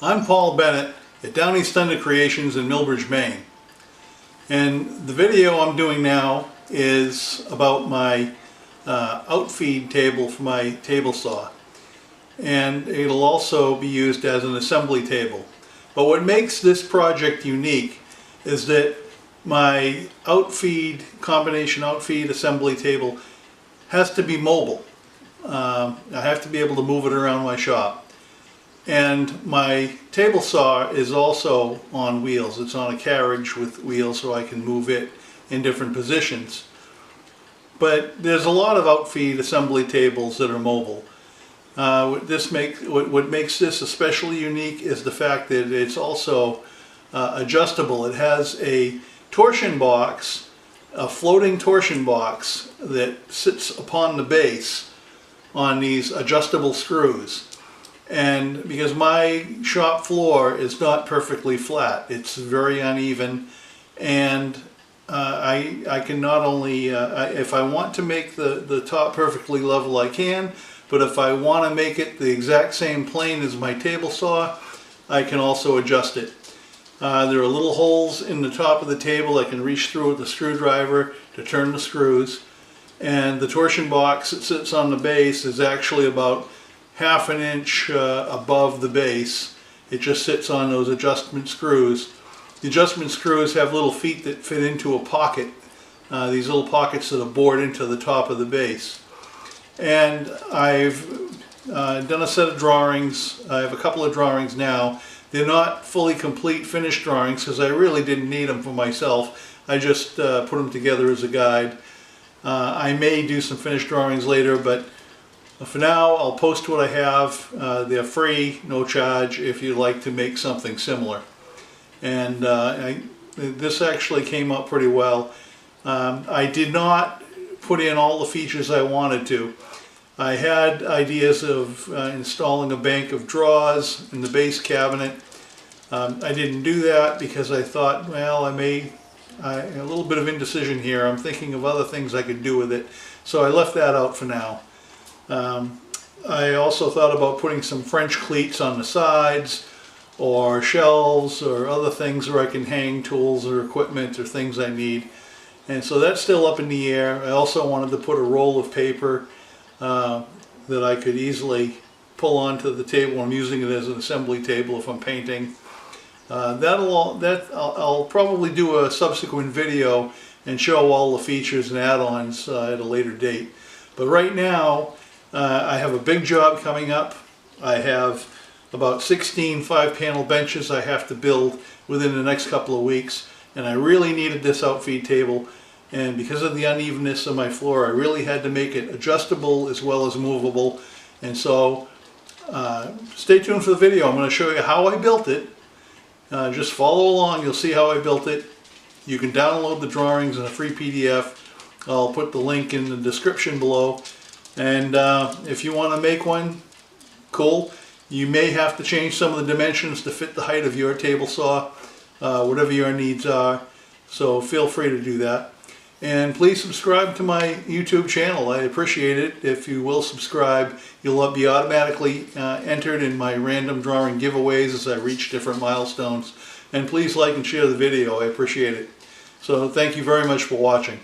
I'm Paul Bennett at Downeast Thunder Creations in Millbridge, Maine. And the video I'm doing now is about my outfeed table for my table saw. And it'll also be used as an assembly table. But what makes this project unique is that my combination outfeed assembly table has to be mobile. I have to be able to move it around my shop. And my table saw is also on wheels. It's on a carriage with wheels so I can move it in different positions. But there's a lot of outfeed assembly tables that are mobile. What makes this especially unique is the fact that it's also adjustable. It has a torsion box, a floating torsion box that sits upon the base on these adjustable screws. And because my shop floor is not perfectly flat, it's very uneven, and I can not only, if I want to make the top perfectly level I can, but if I want to make it the exact same plane as my table saw, I can also adjust it. There are little holes in the top of the table I can reach through with the screwdriver to turn the screws, and the torsion box that sits on the base is actually about ½ an inch above the base. It just sits on those adjustment screws. The adjustment screws have little feet that fit into a pocket, these little pockets that are bored into the top of the base. And I've done a set of drawings. I have a couple of drawings now. They're not fully complete finished drawings because I really didn't need them for myself. I just put them together as a guide. I may do some finished drawings later, but for now I'll post what I have. They're free, no charge, if you'd like to make something similar. And this actually came out pretty well. I did not put in all the features I wanted to. I had ideas of installing a bank of drawers in the base cabinet. I didn't do that because I thought, well, a little bit of indecision here. I'm thinking of other things I could do with it. So I left that out for now. I also thought about putting some French cleats on the sides, or shelves, or other things where I can hang tools or equipment or things I need. And so that's still up in the air. I also wanted to put a roll of paper that I could easily pull onto the table. I'm using it as an assembly table if I'm painting. I'll probably do a subsequent video and show all the features and add-ons at a later date. But right now, I have a big job coming up. I have about 16 5-panel benches I have to build within the next couple of weeks, and I really needed this outfeed table, and because of the unevenness of my floor I really had to make it adjustable as well as movable. And so stay tuned for the video. I'm going to show you how I built it. Just follow along, you'll see how I built it. You can download the drawings in a free PDF. I'll put the link in the description below. And if you want to make one, cool. You may have to change some of the dimensions to fit the height of your table saw, whatever your needs are. So feel free to do that. And please subscribe to my YouTube channel. I appreciate it. If you will subscribe, you'll be automatically entered in my random drawing giveaways as I reach different milestones. And please like and share the video. I appreciate it. So thank you very much for watching.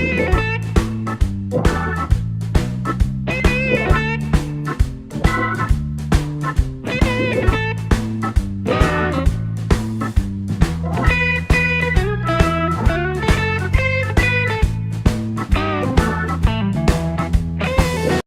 Bye.